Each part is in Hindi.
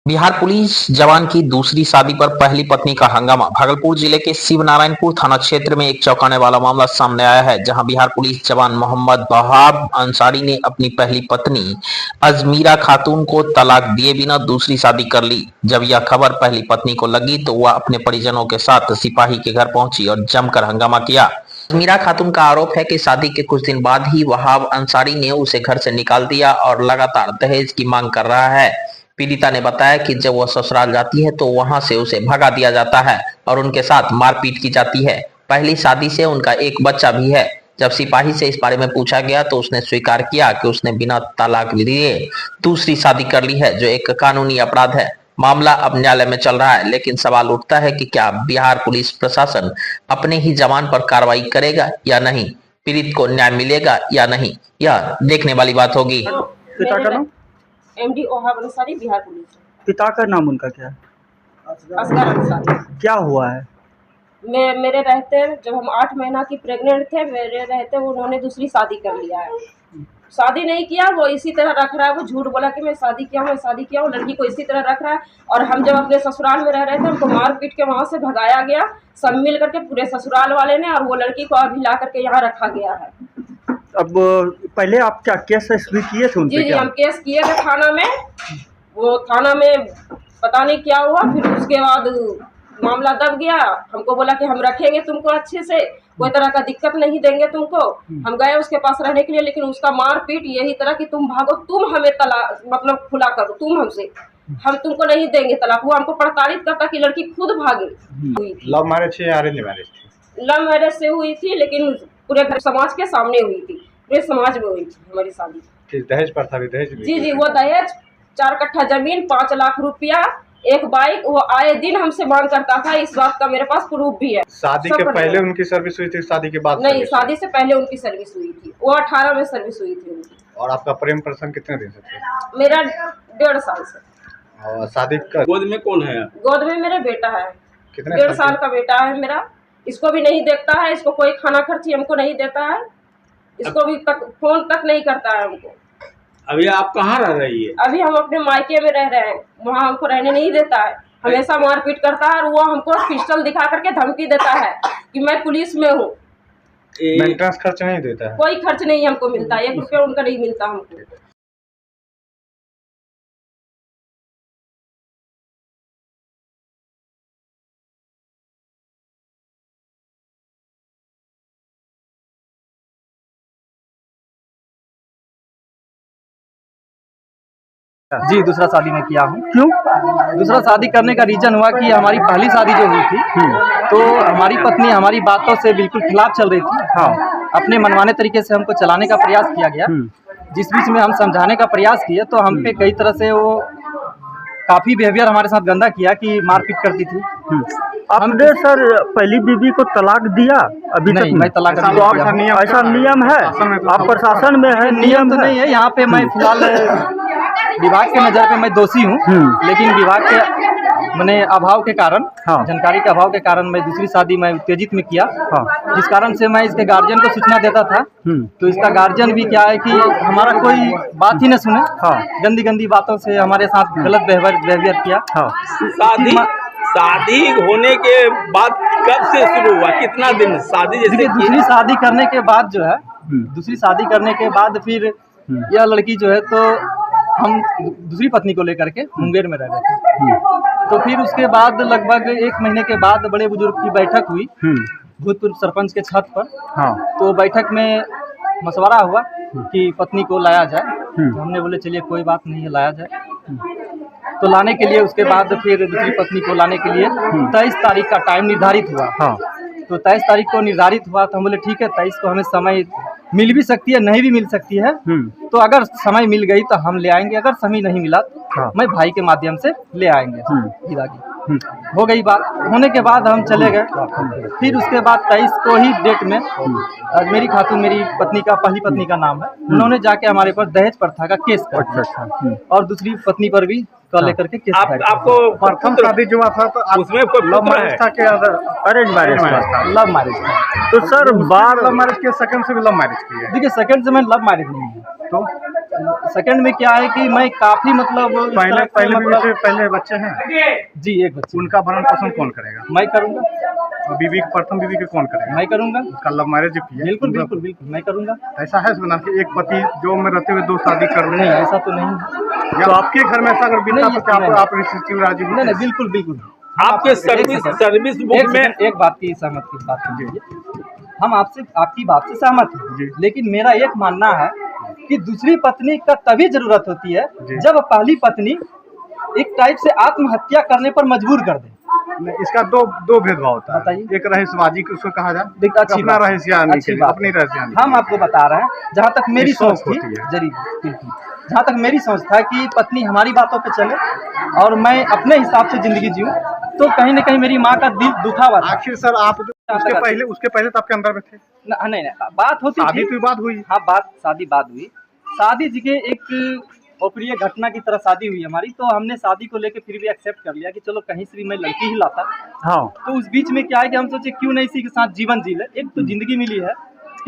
बिहार पुलिस जवान की दूसरी शादी पर पहली पत्नी का हंगामा। भागलपुर जिले के शिवनारायणपुर थाना क्षेत्र में एक चौंकाने वाला मामला सामने आया है, जहां बिहार पुलिस जवान मोहम्मद वहाब अंसारी ने अपनी पहली पत्नी अजमीरा खातून को तलाक दिए बिना दूसरी शादी कर ली। जब यह खबर पहली पत्नी को लगी तो वह अपने परिजनों के साथ सिपाही के घर पहुंची और जमकर हंगामा किया। अजमीरा खातून का आरोप है कि शादी के कुछ दिन बाद ही वहाब अंसारी ने उसे घर से निकाल दिया और लगातार दहेज की मांग कर रहा है। पीड़िता ने बताया कि जब वह ससुराल जाती है तो वहां से उसे भगा दिया जाता है और उनके साथ मारपीट की जाती है। पहली शादी से उनका एक बच्चा भी है। जब सिपाही से इस बारे में पूछा गया तो उसने स्वीकार किया कि उसने बिना तलाक लिए दूसरी शादी कर ली है, जो एक कानूनी अपराध है। मामला अब न्यायालय में चल रहा है, लेकिन सवाल उठता है कि क्या बिहार पुलिस प्रशासन अपने ही जवान पर कार्रवाई करेगा या नहीं, पीड़ित को न्याय मिलेगा या नहीं, यह देखने वाली बात होगी। पिता का नाम? MD Wahab Ansari, Bihar police. पिता का नाम उनका क्या है? असगर अंसारी। क्या हुआ है? मेरे रहते, जब हम 8 महीना की प्रेग्नेंट थे, मेरे रहते उन्होंने दूसरी शादी कर लिया है। शादी नहीं किया, वो इसी तरह रख रहा है। वो झूठ बोला कि मैं शादी किया हूँ, लड़की को इसी तरह रख रहा है। और हम जब अपने ससुराल में रह रहे थे, हमको मार पीट के वहाँ से भगाया गया, सब मिल करके पूरे ससुराल वाले ने, और वो लड़की को अभी ला करके यहाँ रखा गया है। अब पहले आप क्या केस भी किए थे उनपे? जी, हम केस किए थे थाना में। वो थाना में पता नहीं क्या हुआ, फिर उसके बाद मामला दब गया। हमको बोला कि हम रखेंगे तुमको अच्छे से, कोई तरह का दिक्कत नहीं देंगे तुमको। हम गए उसके पास रहने के लिए, लेकिन उसका मारपीट यही तरह कि तुम भागो, तुम हमें तलाक मतलब खुला करो, तुम हमसे, हम तुमको नहीं देंगे तलाक। वो हमको प्रताड़ित करता कि लड़की खुद भागे। हुई थी लव मैरिज है या अरेंज मैरिज थी? लव मैरिज से हुई थी, लेकिन पूरे घर समाज के सामने हुई थी, पूरे समाज में हुई थी हमारी शादी। दहेज पर था भी? दहेज भी? जी, वो दहेज 4 कट्ठा जमीन, 5 लाख रुपया, एक बाइक, वो आए दिन हमसे मांग करता था। इस बात का मेरे पास प्रूफ भी है। शादी के पहले उनकी सर्विस हुई थी, शादी के बाद? नहीं, शादी से पहले उनकी सर्विस हुई थी। वो 18 में सर्विस हुई थी उनकी। और आपका प्रेम प्रसंग कितने दिन से था? मेरा 1.5 साल से। और शादी का गोद में कौन है? गोद में मेरा बेटा है, कितने 1.5 साल का बेटा है मेरा। इसको भी नहीं देखता है, इसको कोई खाना खर्ची हमको नहीं देता है, इसको भी फोन तक नहीं करता है हमको। अभी आप कहाँ रह रही है? अभी हम अपने मायके में रह रहे हैं, वहाँ हमको रहने नहीं देता है, हमेशा मारपीट करता है। और वो हमको पिस्टल दिखा करके धमकी देता है कि मैं पुलिस में हूँ। मेंटेनेंस खर्च नहीं देता है? कोई खर्च नहीं हमको मिलता, 1 रुपया उनका नहीं मिलता हमको। जी, दूसरा शादी मैं किया हूँ। क्यों? दूसरा शादी करने का रीज़न हुआ कि हमारी पहली शादी जो हुई थी, तो हमारी पत्नी हमारी बातों से बिल्कुल खिलाफ चल रही थी। हाँ। अपने मनमाने तरीके से हमको चलाने का प्रयास किया गया। जिस बीच में हम समझाने का प्रयास किए तो हम पे कई तरह से वो काफ़ी बिहेवियर हमारे साथ गंदा किया कि मारपीट करती थी। आपने सर पहली बीवी को तलाक दिया? अभी नहीं, तक मैं तलाक तो नहीं आप दिया। ऐसा नियम है? आप प्रशासन में है? नियम तो नहीं है यहाँ पे। मैं फिलहाल विभाग के नज़र पे मैं दोषी हूँ, लेकिन विभाग के मैंने अभाव के कारण, हाँ। जानकारी के अभाव के कारण मैं दूसरी शादी मैं उत्तेजित में किया। हाँ। जिस कारण से मैं इसके गार्जियन को सूचना देता था, तो इसका गार्जियन भी क्या है कि हमारा कोई बात ही न सुने। हाँ। गंदी गंदी बातों से हमारे साथ गलत बिहेवियर किया। हाँ। शादी होने के बाद कब से शुरू हुआ? कितना दिन शादी? जैसे दूसरी शादी करने के बाद जो है, दूसरी शादी करने के बाद फिर यह लड़की जो है, तो हम दूसरी पत्नी को लेकर के मुंगेर में रह रहे थे। तो फिर उसके बाद लगभग 1 महीने के बाद बड़े बुजुर्ग की बैठक हुई भूतपूर्व सरपंच के छत पर। हाँ। तो बैठक में मशवरा हुआ कि पत्नी को लाया जाए। तो हमने बोले चलिए कोई बात नहीं है, लाया जाए। तो लाने के लिए उसके बाद फिर दूसरी पत्नी को लाने के लिए 23 तारीख का टाइम निर्धारित हुआ। हाँ। तो 23 तारीख को निर्धारित हुआ, तो हम बोले ठीक है, 23 को हमें समय मिल भी सकती है, नहीं भी मिल सकती है। तो अगर समय मिल गई तो हम ले आएंगे, अगर समय नहीं मिला तो मैं भाई के माध्यम से ले आएंगे विदा की। हो गई बात। होने के बाद हम चले गए। फिर उसके बाद 23 को ही डेट में अजमेरी खातून, मेरी पत्नी का पहली पत्नी का नाम है, उन्होंने जाके हमारे पर दहेज प्रथा का केस कर दिया। और दूसरी पत्नी पर भी कर लेकर के केस आपको प्रथम शादी जो था तो उसमें कोई लव मैरिज था कि अरेंज मैरिज था? लव मैरिज था। तो सर बार लव मैरिज के सेकंड से भी लव मैरिज की है? देखिए, सेकंड से मैं लव मैरिज नहीं है। तो सेकंड में क्या है कि मैं काफी मतलब इस पहले तरह से पहले बीवी मतलब से पहले बच्चे हैं, जी एक बच्ची उनका भरण पोषण कौन करेगा? मैं करूंगा, और बीवी प्रथम बीवी के कौन करेगा? मैं करूंगा, उसका लव मैरिज किया? बिल्कुल बिल्कुल बिल्कुल मैं करूंगा। ऐसा है सुना कि एक पति जो में रहते हुए 2 शादी कर रहे नहीं हैं, ऐसा तो नहीं है। या आपके घर में ऐसा अगर बीता नहीं, तो क्या नहीं, आप रिश्ते राजी नहीं नहीं बिल्कुल बिल्कुल। आपके सर्विस बुक में एक बात की सहमत की बात कीजिए, हम आपसे आपकी बात से सहमत जी। हैं, लेकिन मेरा एक मानना है कि दूसरी पत्नी का तभी जरूरत होती है जी। जब पहली पत्नी एक टाइप से आत्महत्या करने पर मजबूर कर दे। नहीं, इसका दो भेदभाव होता है। बताइए। एक रहस्यबाजी को उसको कहा जाए, देखिए, अच्छी अपना बात। रहस्यानी अच्छी के लिए, बात। अपनी रहस्यानी। हम आपको बता रहे हैं जहाँ तक मेरी एक सोच शौक थी, होती है। बिल्कुल जहाँ तक मेरी सोच था कि पत्नी हमारी बातों पे चले और मैं अपने हिसाब से जिंदगी जीऊँ, तो कहीं ना कहीं मेरी माँ का दिल दुखा हुआ था। आखिर सर आप उसके पहले तो आपके अंदर में थे, नहीं बात होती शादी थी, तो बात हुई। हाँ बात हुई। शादी जी के एक अप्रिय घटना की तरह शादी हुई हमारी, तो हमने शादी को लेकर फिर भी एक्सेप्ट कर लिया कि चलो कहीं से भी मैं लड़की ही लाता। हाँ तो उस बीच में क्या है कि हम सोचे क्यों नहीं इसी के साथ जीवन जी ले, एक तो जिंदगी मिली है,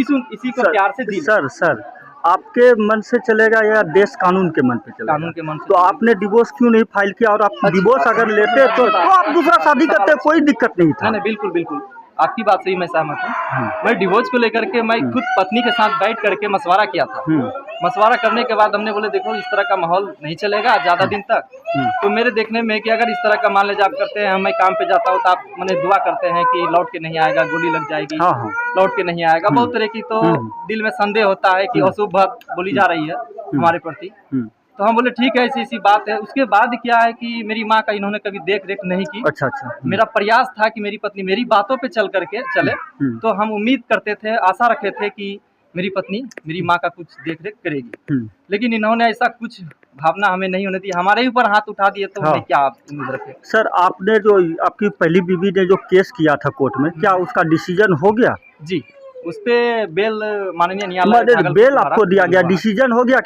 इसी को प्यार से जी ले। सर आपके मन से चलेगा या देश कानून के मन पे चलेगा? कानून के मन से तो आपने डिवोर्स क्यों नहीं फाइल किया? और आप डिवोर्स अगर लेते तो आप दूसरा शादी करते, कोई दिक्कत नहीं था। नहीं बिल्कुल आपकी बात सही, मैं सहमत हूँ। मैं डिवोर्स को लेकर के मैं खुद पत्नी के साथ बैठ करके मशवरा किया था। मशवरा करने के बाद हमने बोले देखो इस तरह का माहौल नहीं चलेगा ज़्यादा दिन तक। तो मेरे देखने में कि अगर इस तरह का मान लीजिए आप करते हैं, मैं काम पे जाता हूँ तो आप मैंने दुआ करते हैं कि लौट के नहीं आएगा, गोली लग जाएगी, हाँ। लौट के नहीं आएगा, बहुत तरह की तो दिल में संदेह होता है कि अशुभ बात बोली जा रही है हमारे प्रति। तो हम बोले ठीक है, ऐसी बात है। उसके बाद क्या है कि मेरी माँ का इन्होंने कभी देख रेख नहीं की। अच्छा मेरा प्रयास था कि मेरी पत्नी मेरी बातों पे चल करके चले, तो हम उम्मीद करते थे, आशा रखे थे कि मेरी पत्नी मेरी माँ का कुछ देख रेख करेगी। लेकिन इन्होंने ऐसा कुछ भावना हमें नहीं होने दी, हमारे ऊपर हाथ उठा दिए, तो हमें क्या उम्मीद रखे। सर आपने जो आपकी पहली बीवी ने जो केस किया था कोर्ट में, क्या उसका डिसीजन हो गया? जी, उस पे बेल माननीय न्यायालय बेल आपको दिया गया, डिसीजन हो गया?